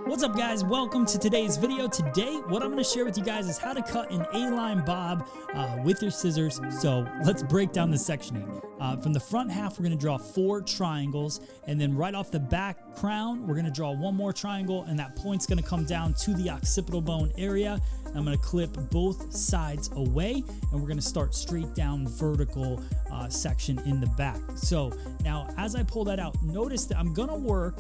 What's up, guys? Welcome to today's video. Today, what I'm going to share with you guys is how to cut an A-line bob with your scissors. So let's break down the sectioning. From the front half, we're going to draw 4 triangles, and then right off the back crown, we're going to draw 1 more triangle, and that point's going to come down to the occipital bone area. I'm going to clip both sides away, and we're going to start straight down vertical section in the back. So now, as I pull that out, notice that I'm going to work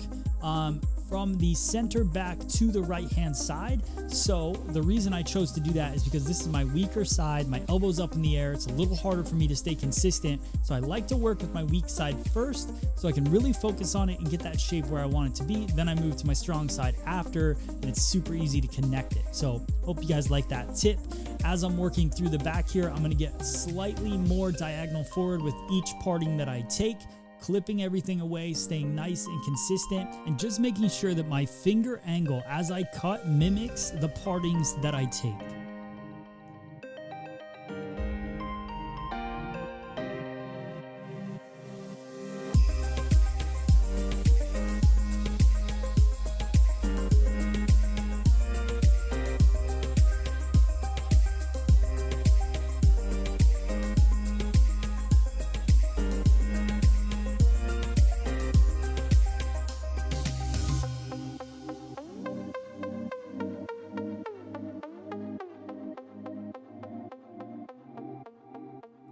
from the center back to the right hand side. So the reason I chose to do that is because this is my weaker side. My elbow's up in the air. It's a little harder for me to stay consistent. So I like to work with my weak side first so I can really focus on it and get that shape where I want it to be. Then I move to my strong side after, and it's super easy to connect it. So hope you guys like that tip. As I'm working through the back here, I'm gonna get slightly more diagonal forward with each parting that I take, clipping everything away, staying nice and consistent, and just making sure that my finger angle as I cut mimics the partings that I take.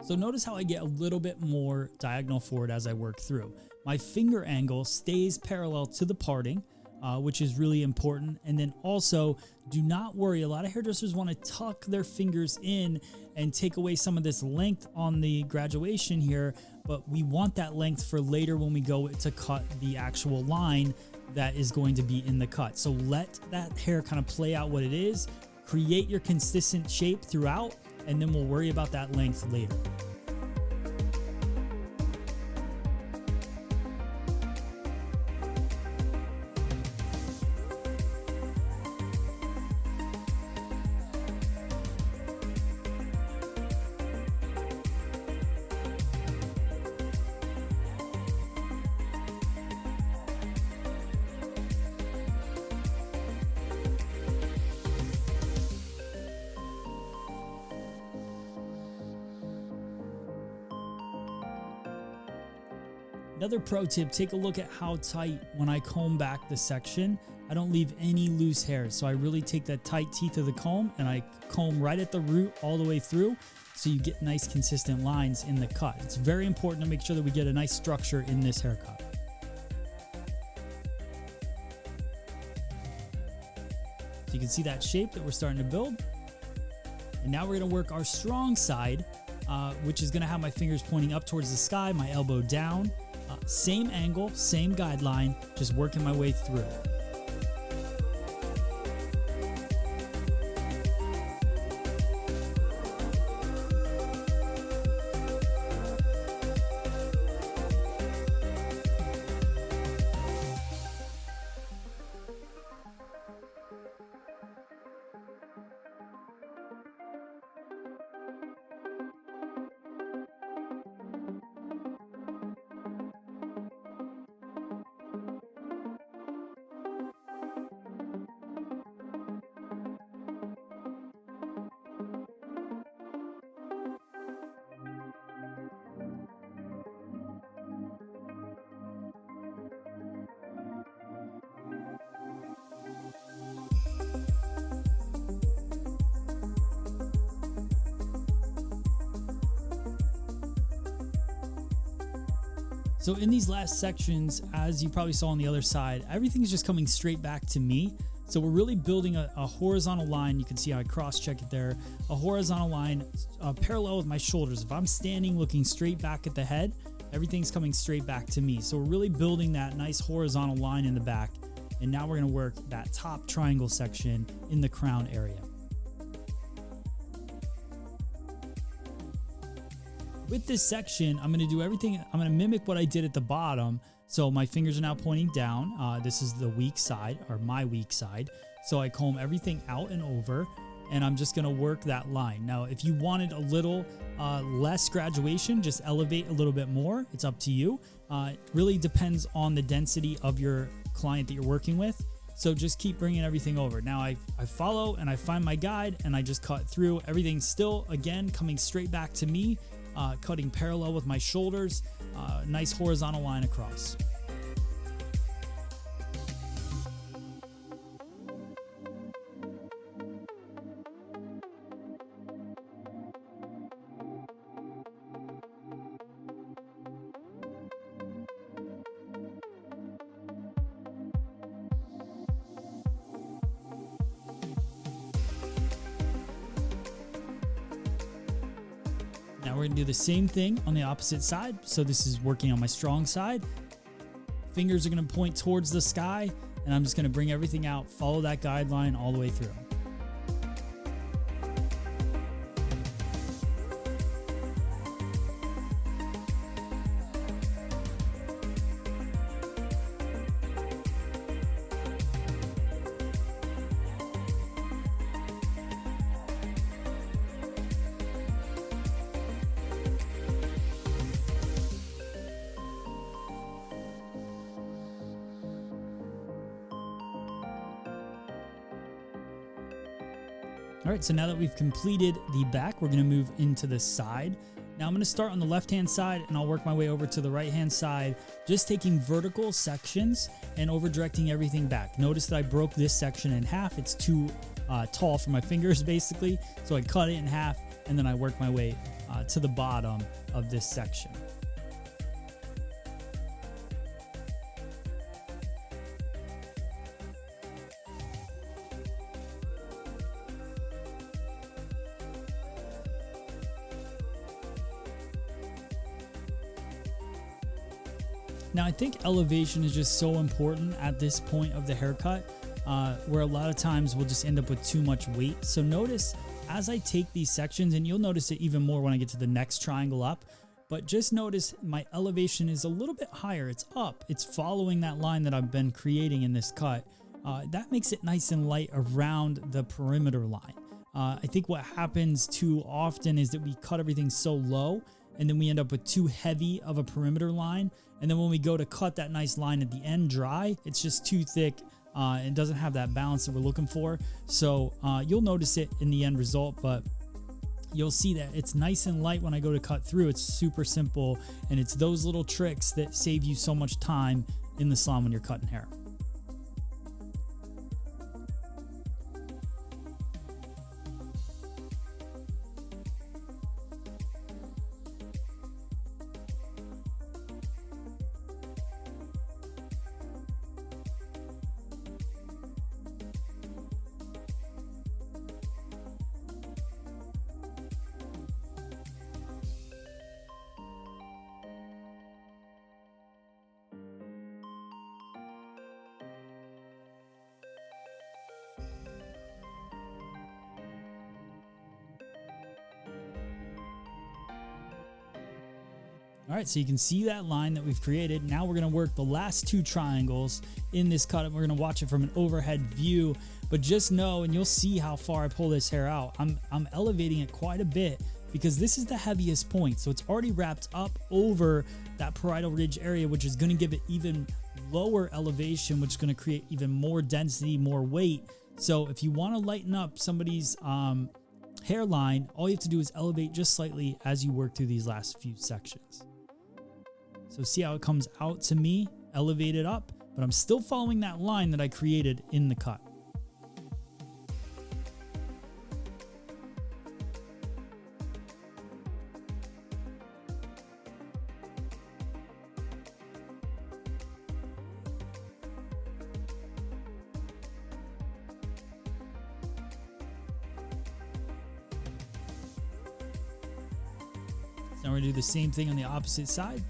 So notice how I get a little bit more diagonal forward as I work through. My finger angle stays parallel to the parting, which is really important. And then also, do not worry. A lot of hairdressers want to tuck their fingers in and take away some of this length on the graduation here, but we want that length for later when we go to cut the actual line that is going to be in the cut. So let that hair kind of play out what it is, create your consistent shape throughout, and then we'll worry about that length later. Another pro tip, take a look at how tight when I comb back the section. I don't leave any loose hairs. So I really take that tight teeth of the comb and I comb right at the root all the way through so you get nice consistent lines in the cut. It's very important to make sure that we get a nice structure in this haircut. So you can see that shape that we're starting to build. And now we're gonna work our strong side, which is gonna have my fingers pointing up towards the sky, my elbow down. Same angle, same guideline, just working my way through. So in these last sections, as you probably saw on the other side, everything's just coming straight back to me. So we're really building a horizontal line. You can see how I cross-check it there. A horizontal line parallel with my shoulders. If I'm standing looking straight back at the head, everything's coming straight back to me. So we're really building that nice horizontal line in the back. And now we're gonna work that top triangle section in the crown area. With this section, I'm going to do everything. I'm going to mimic what I did at the bottom. So my fingers are now pointing down. This is the weak side, or my weak side. So I comb everything out and over, and I'm just going to work that line. Now, if you wanted a little less graduation, just elevate a little bit more. It's up to you. It really depends on the density of your client that you're working with. So just keep bringing everything over. Now I follow and I find my guide and I just cut through. Everything's still, again, coming straight back to me, cutting parallel with my shoulders, nice horizontal line across. Now we're gonna do the same thing on the opposite side. So this is working on my strong side. Fingers are gonna point towards the sky, and I'm just gonna bring everything out, follow that guideline all the way through. All right, so now that we've completed the back, we're gonna move into the side. Now I'm gonna start on the left-hand side and I'll work my way over to the right-hand side, just taking vertical sections and over directing everything back. Notice that I broke this section in half. It's too tall for my fingers basically. So I cut it in half and then I work my way to the bottom of this section. Now I think elevation is just so important at this point of the haircut, where a lot of times we'll just end up with too much weight. So notice as I take these sections, and you'll notice it even more when I get to the next triangle up, but just notice my elevation is a little bit higher. It's up. It's following that line that I've been creating in this cut. That makes it nice and light around the perimeter line. I think what happens too often is that we cut everything so low and then we end up with too heavy of a perimeter line. And then when we go to cut that nice line at the end dry, it's just too thick and doesn't have that balance that we're looking for. So you'll notice it in the end result, but you'll see that it's nice and light when I go to cut through. It's super simple, and it's those little tricks that save you so much time in the salon when you're cutting hair. All right, so you can see that line that we've created. Now we're gonna work the last two triangles in this cut, and we're gonna watch it from an overhead view. But just know, and you'll see how far I pull this hair out, I'm elevating it quite a bit because this is the heaviest point. So it's already wrapped up over that parietal ridge area, which is gonna give it even lower elevation, which is gonna create even more density, more weight. So if you wanna lighten up somebody's hairline, all you have to do is elevate just slightly as you work through these last few sections. So see how it comes out to me, elevated up, but I'm still following that line that I created in the cut. Now we're gonna do the same thing on the opposite side.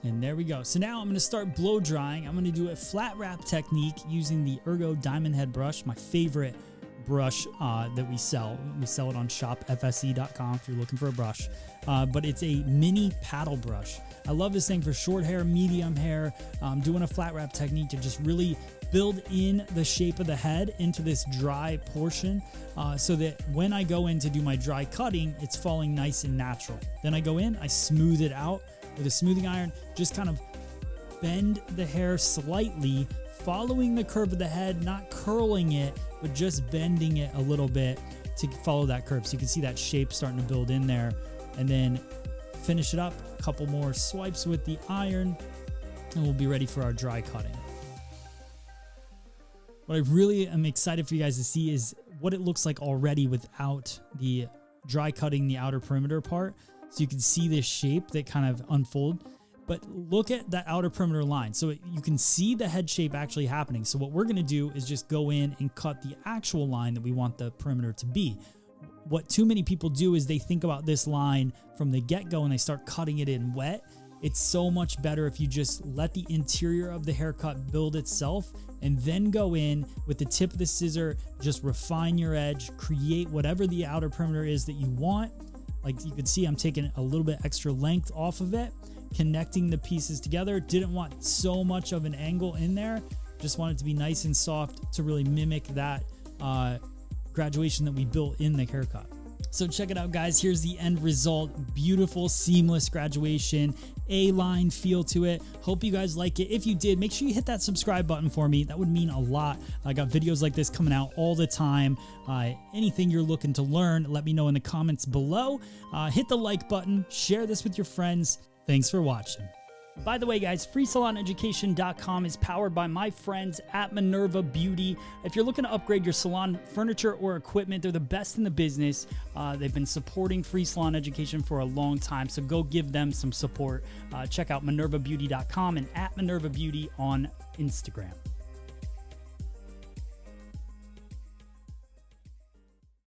And there we go. So now I'm going to start blow drying. I'm going to do a flat wrap technique using the Ergo Diamond Head brush, my favorite brush that we sell. We sell it on shopfse.com if you're looking for a brush. But it's a mini paddle brush. I love this thing for short hair, medium hair. Doing a flat wrap technique to just really build in the shape of the head into this dry portion so that when I go in to do my dry cutting, it's falling nice and natural. Then I go in, I smooth it out with a smoothing iron, just kind of bend the hair slightly, following the curve of the head, not curling it, but just bending it a little bit to follow that curve. So you can see that shape starting to build in there. And then finish it up, a couple more swipes with the iron, and we'll be ready for our dry cutting. What I really am excited for you guys to see is what it looks like already without the dry cutting the outer perimeter part. So you can see this shape that kind of unfold. But look at that outer perimeter line. So you can see the head shape actually happening. So what we're going to do is just go in and cut the actual line that we want the perimeter to be. What too many people do is they think about this line from the get-go and they start cutting it in wet. It's so much better if you just let the interior of the haircut build itself and then go in with the tip of the scissor, just refine your edge, create whatever the outer perimeter is that you want. Like you can see, I'm taking a little bit extra length off of it, connecting the pieces together. Didn't want so much of an angle in there. Just want it to be nice and soft to really mimic that graduation that we built in the haircut. So check it out, guys. Here's the end result. Beautiful, seamless graduation, A-line feel to it. Hope you guys like it. If you did, make sure you hit that subscribe button for me. That would mean a lot. I got videos like this coming out all the time. Anything you're looking to learn, let me know in the comments below. Hit the like button, share this with your friends. Thanks for watching. By the way, guys, FreeSalonEducation.com is powered by my friends at Minerva Beauty. If you're looking to upgrade your salon furniture or equipment, they're the best in the business. They've been supporting Free Salon Education for a long time, so go give them some support. Check out MinervaBeauty.com and at Minerva Beauty on Instagram.